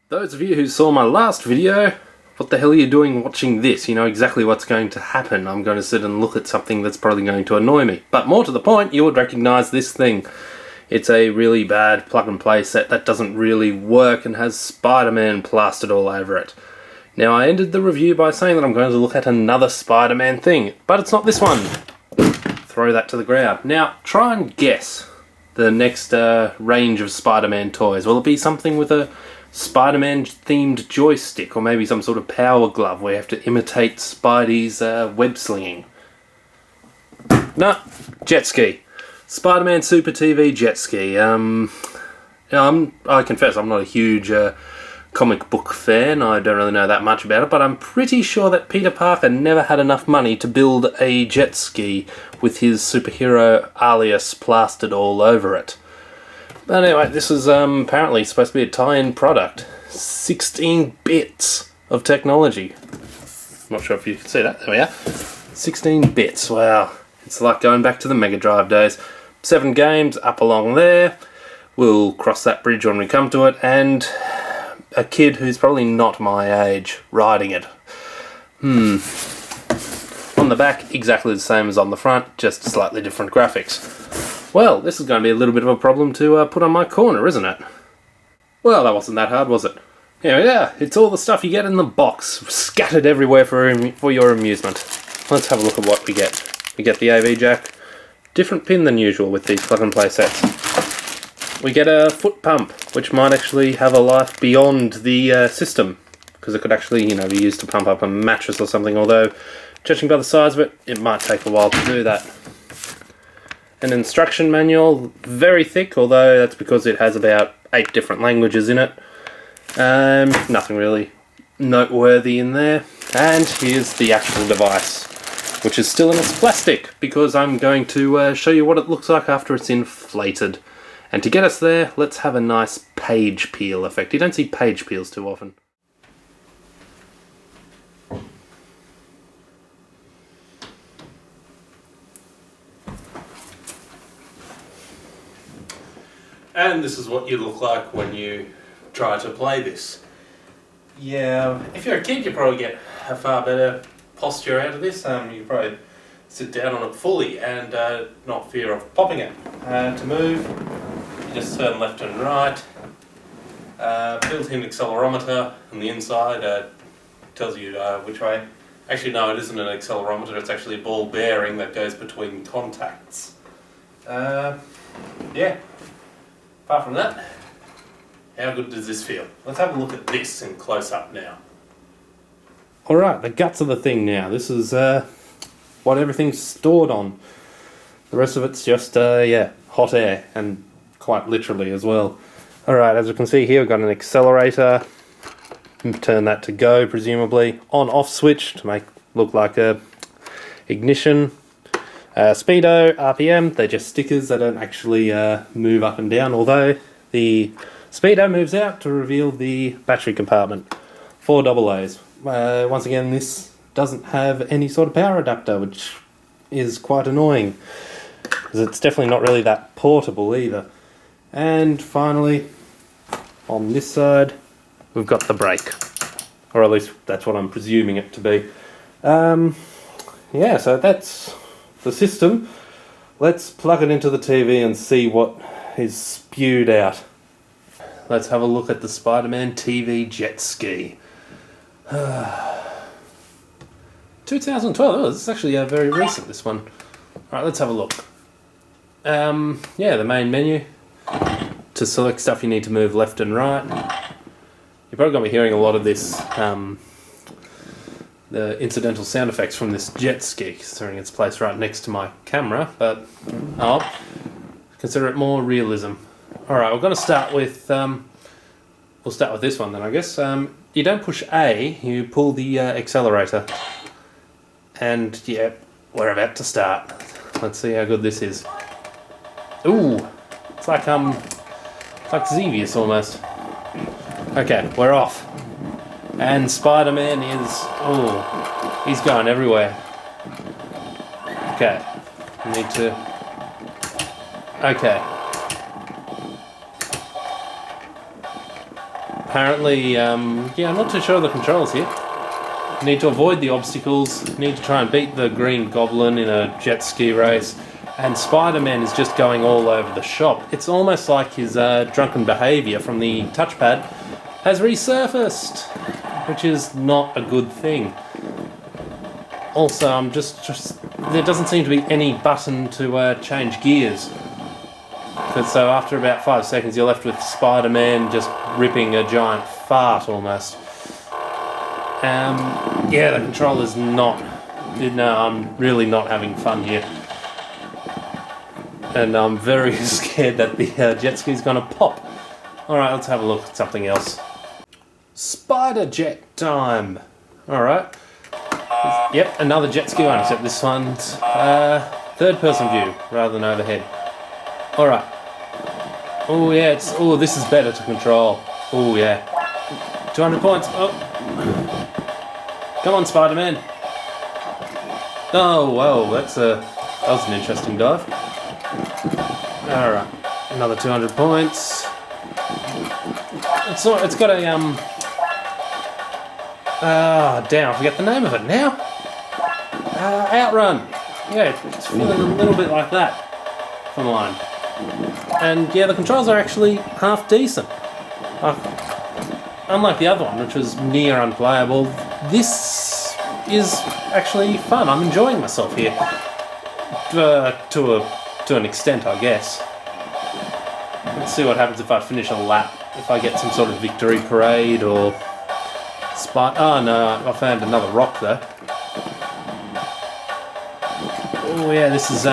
Those of you who saw my last video, what the hell are you doing watching this? You know exactly what's going to happen. I'm going to sit and look at something that's probably going to annoy me. But more to the point, you would recognise this thing. It's a really bad plug-and-play set that doesn't really work and has Spiderman plastered all over it. Now, I ended the review by saying that I'm going to look at another Spiderman thing, but it's not this one. Throw that to the ground. Now, try and guess the next range of Spiderman toys. Will it be something with a Spider-Man themed joystick, or maybe some sort of power glove where you have to imitate Spidey's web slinging? No, jet ski. Spider-Man Super TV jet ski. I confess I'm not a huge comic book fan. I don't really know that much about it, but I'm pretty sure that Peter Parker never had enough money to build a jet ski with his superhero alias plastered all over it. But anyway, this is apparently supposed to be a tie-in product. 16 bits of technology. Not sure if you can see that. There we are. 16 bits. Wow. It's like going back to the Mega Drive days. 7 games up along there. We'll cross that bridge when we come to it. And a kid who's probably not my age riding it. On the back, exactly the same as on the front, just slightly different graphics. Well, this is going to be a little bit of a problem to put on my corner, isn't it? Well, that wasn't that hard, was it? Here we are. It's all the stuff you get in the box, scattered everywhere for your amusement. Let's have a look at what we get. We get the AV jack. Different pin than usual with these plug-and-play sets. We get a foot pump, which might actually have a life beyond the system, because it could actually, be used to pump up a mattress or something, although, judging by the size of it, it might take a while to do that. An instruction manual, very thick, although that's because it has about 8 different languages in it. Nothing really noteworthy in there. And here's the actual device, which is still in its plastic, because I'm going to show you what it looks like after it's inflated. And to get us there, let's have a nice page peel effect. You don't see page peels too often. And this is what you look like when you try to play this. Yeah, if you're a kid, you probably get a far better posture out of this. You probably sit down on it fully and not fear of popping it. To move, you just turn left and right. Built-in accelerometer on the inside tells you which way. Actually, no, it isn't an accelerometer. It's actually a ball bearing that goes between contacts. Yeah. Apart from that, how good does this feel? Let's have a look at this in close-up now. Alright, the guts of the thing now. This is what everything's stored on. The rest of it's just, hot air, and quite literally as well. Alright, as you can see here, we've got an accelerator. Turn that to go, presumably. On-off switch to make look like a ignition. Speedo, RPM, they're just stickers, they don't actually move up and down, although the Speedo moves out to reveal the battery compartment. 4 AA's. Once again, this doesn't have any sort of power adapter, which is quite annoying, because it's definitely not really that portable either. And finally, on this side, we've got the brake. Or at least that's what I'm presuming it to be. Yeah, so that's the system. Let's plug it into the TV and see what is spewed out. Let's have a look at the Spider-Man TV jet ski. 2012. Oh, this is actually very recent, this one. Alright, let's have a look. Yeah, the main menu. To select stuff, you need to move left and right. You're probably going to be hearing a lot of this the incidental sound effects from this jet ski, considering it's placed right next to my camera, but I'll consider it more realism. Alright, we're going to start with, we'll start with this one then, I guess. You don't push A, you pull the accelerator. And yeah, we're about to start. Let's see how good this is. Ooh, it's like Xevious almost. Okay, we're off. And Spider-Man is... he's going everywhere. Okay. Need to... Okay. apparently, yeah, I'm not too sure of the controls here. Need to avoid the obstacles, need to try and beat the Green Goblin in a jet ski race, and Spider-Man is just going all over the shop. It's almost like his drunken behaviour from the touchpad has resurfaced, which is not a good thing. Also, I'm just there doesn't seem to be any button to change gears. So after about 5 seconds, you're left with Spider-Man just ripping a giant fart almost. Yeah, the controller's not... No, I'm really not having fun here. And I'm very scared that the jet ski's going to pop. Alright, let's have a look at something else. Spider jet time! Alright. Yep, another jet ski one, except this one's third person view rather than overhead. Alright. Oh yeah, this is better to control. Oh yeah. 200 points. Oh. Come on, Spider-Man. Oh, whoa, that was an interesting dive. Alright, another 200 points. It's got a, damn, I forget the name of it now. Outrun. Yeah, it's feeling a little bit like that for mine. And yeah, the controls are actually half decent. Unlike the other one, which was near unplayable, this is actually fun. I'm enjoying myself here. To an extent, I guess. Let's see what happens if I finish a lap. If I get some sort of victory parade or... Oh no, I found another rock though. Oh yeah, this is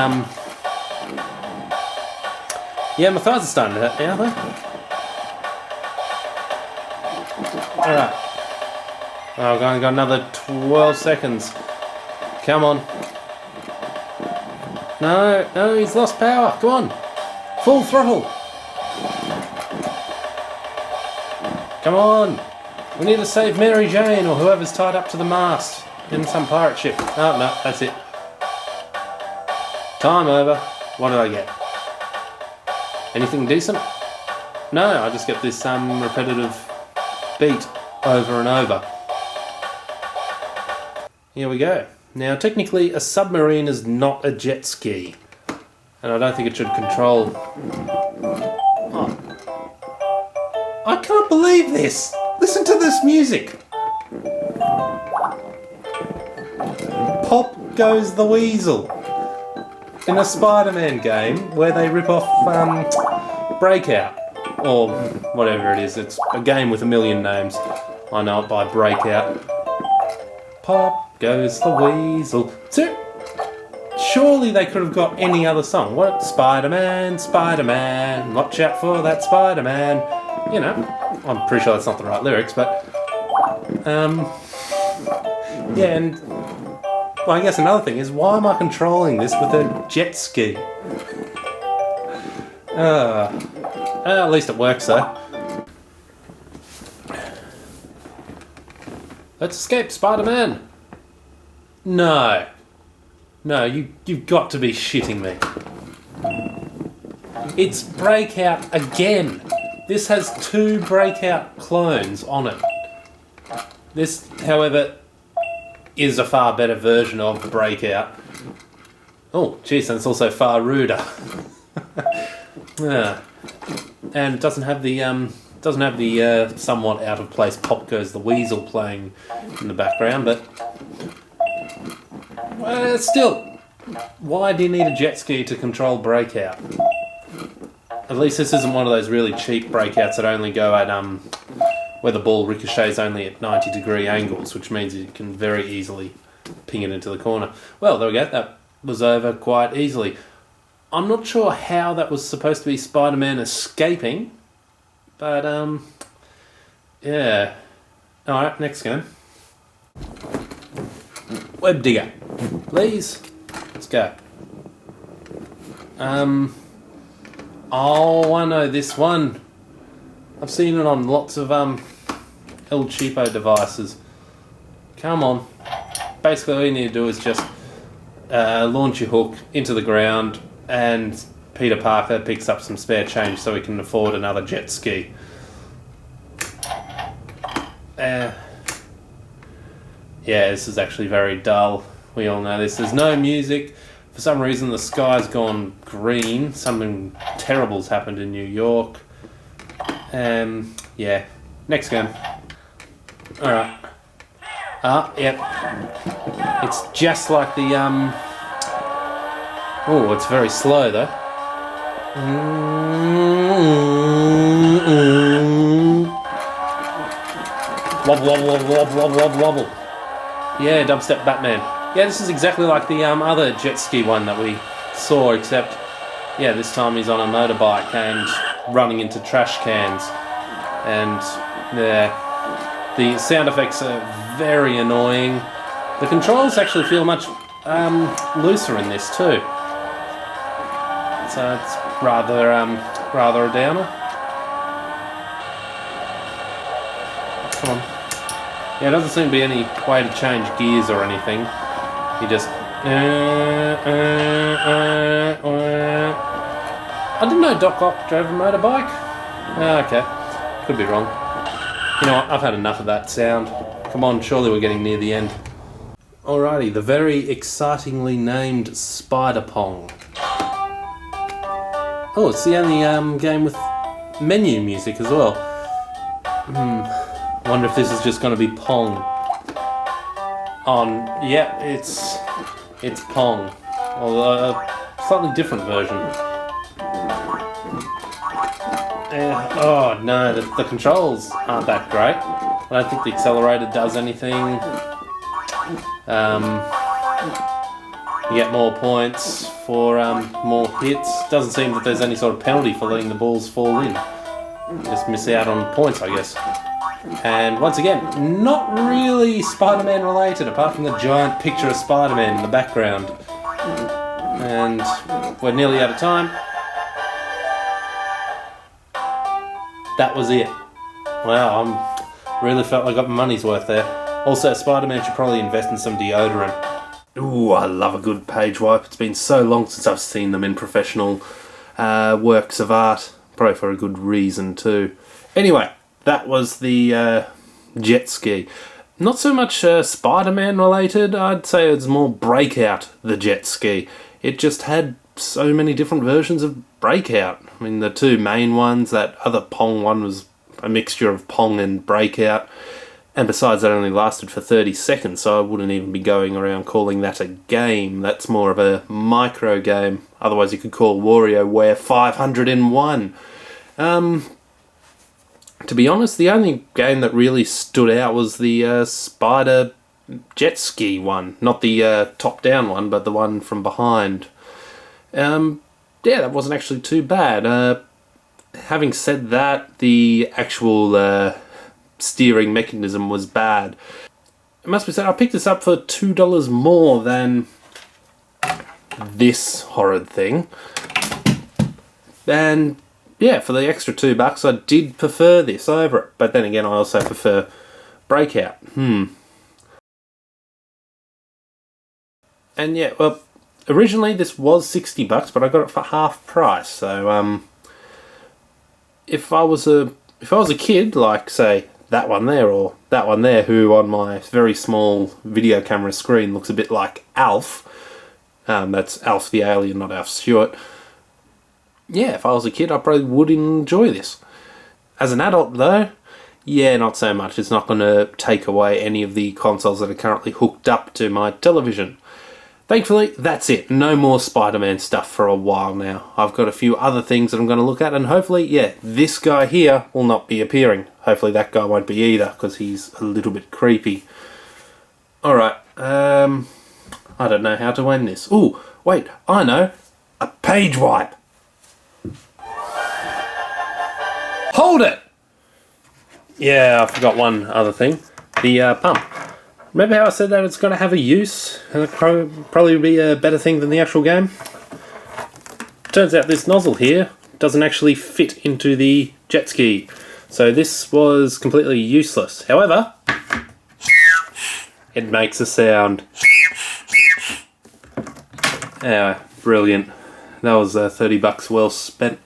yeah, my thighs are starting to hurt now though. Alright. Oh, I've only got another 12 seconds. Come on. No, he's lost power. Come on. Full throttle. Come on. We need to save Mary Jane or whoever's tied up to the mast in some pirate ship. Oh, no, that's it. Time over. What did I get? Anything decent? No, I just get this repetitive beat over and over. Here we go. Now, technically, a submarine is not a jet ski. And I don't think it should control... Oh. I can't believe this! Listen to this music! Pop goes the weasel. In a Spider-Man game where they rip off Breakout. Or whatever it is. It's a game with a million names. I know it by Breakout. Pop goes the weasel. So, surely they could have got any other song. What? Spider-Man, Spider-Man, watch out for that Spider-Man. You know, I'm pretty sure that's not the right lyrics, but... yeah, and... Well, I guess another thing is, why am I controlling this with a jet ski? At least it works, though. Let's escape, Spider-Man! No. No, you've got to be shitting me. It's Breakout again! This has 2 Breakout clones on it. This, however, is a far better version of Breakout. Oh, geez, and it's also far ruder. Yeah. And it doesn't have the somewhat out of place Pop Goes the Weasel playing in the background, but still, why do you need a jet ski to control Breakout? At least this isn't one of those really cheap breakouts that only go at where the ball ricochets only at 90-degree angles, which means you can very easily ping it into the corner. Well, there we go. That was over quite easily. I'm not sure how that was supposed to be Spider-Man escaping, but yeah. All right, next game. Web digger, please. Let's go. Oh, I know this one. I've seen it on lots of El Cheapo devices. Come on. Basically, all you need to do is just launch your hook into the ground, and Peter Parker picks up some spare change so he can afford another jet ski. Yeah, this is actually very dull. We all know this. There's no music. For some reason the sky's gone green. Something terrible's happened in New York. Yeah. Next game. Alright. Yep. It's just like the, oh, it's very slow though. Wobble, wobble, wobble, wobble, wobble, wobble, wobble. Yeah, dubstep Batman. Yeah, this is exactly like the other jet ski one that we saw, except, yeah, this time he's on a motorbike and running into trash cans. And, yeah, the sound effects are very annoying. The controls actually feel much looser in this too. So it's rather a downer. Come on. Yeah, there doesn't seem to be any way to change gears or anything. You just... I didn't know Doc Ock drove a motorbike. Okay. Could be wrong. You know what, I've had enough of that sound. Come on, surely we're getting near the end. Alrighty, the very excitingly named Spider Pong. Oh, it's the only game with menu music as well. I wonder if this is just going to be Pong. Yeah, it's Pong. Although a slightly different version. Oh no, the controls aren't that great. I don't think the accelerator does anything. You get more points for more hits. Doesn't seem that there's any sort of penalty for letting the balls fall in. Just miss out on points, I guess. And once again, not really Spider-Man related, apart from the giant picture of Spider-Man in the background. And we're nearly out of time. That was it. Wow, I really felt like I got my money's worth there. Also, Spider-Man should probably invest in some deodorant. Ooh, I love a good page wipe. It's been so long since I've seen them in professional works of art. Probably for a good reason too. Anyway, that was the jet ski. Not so much Spider-Man related. I'd say it's more Breakout, the jet ski. It just had so many different versions of Breakout. I mean, the two main ones, that other Pong one was a mixture of Pong and Breakout. And besides, that only lasted for 30 seconds, so I wouldn't even be going around calling that a game. That's more of a micro game. Otherwise, you could call WarioWare 501. To be honest, the only game that really stood out was the Spider jet ski one. Not the top-down one, but the one from behind. Yeah, that wasn't actually too bad. Having said that, the actual steering mechanism was bad. It must be said, I picked this up for $2 more than this horrid thing. And yeah, for the extra $2, I did prefer this over it. But then again, I also prefer Breakout. And yeah, well, originally this was $60, but I got it for half price. So if I was a kid, like say that one there or that one there, who on my very small video camera screen looks a bit like Alf. That's Alf the alien, not Alf Stewart. Yeah, if I was a kid, I probably would enjoy this. As an adult, though, yeah, not so much. It's not going to take away any of the consoles that are currently hooked up to my television. Thankfully, that's it. No more Spider-Man stuff for a while now. I've got a few other things that I'm going to look at, and hopefully, yeah, this guy here will not be appearing. Hopefully that guy won't be either, because he's a little bit creepy. Alright, I don't know how to end this. Ooh, wait, I know. A page wipe. Hold it! Yeah, I forgot one other thing. The pump. Remember how I said that it's going to have a use? And it'll probably be a better thing than the actual game? Turns out this nozzle here doesn't actually fit into the jet ski. So this was completely useless. However, it makes a sound. Yeah, brilliant. That was $30 well spent.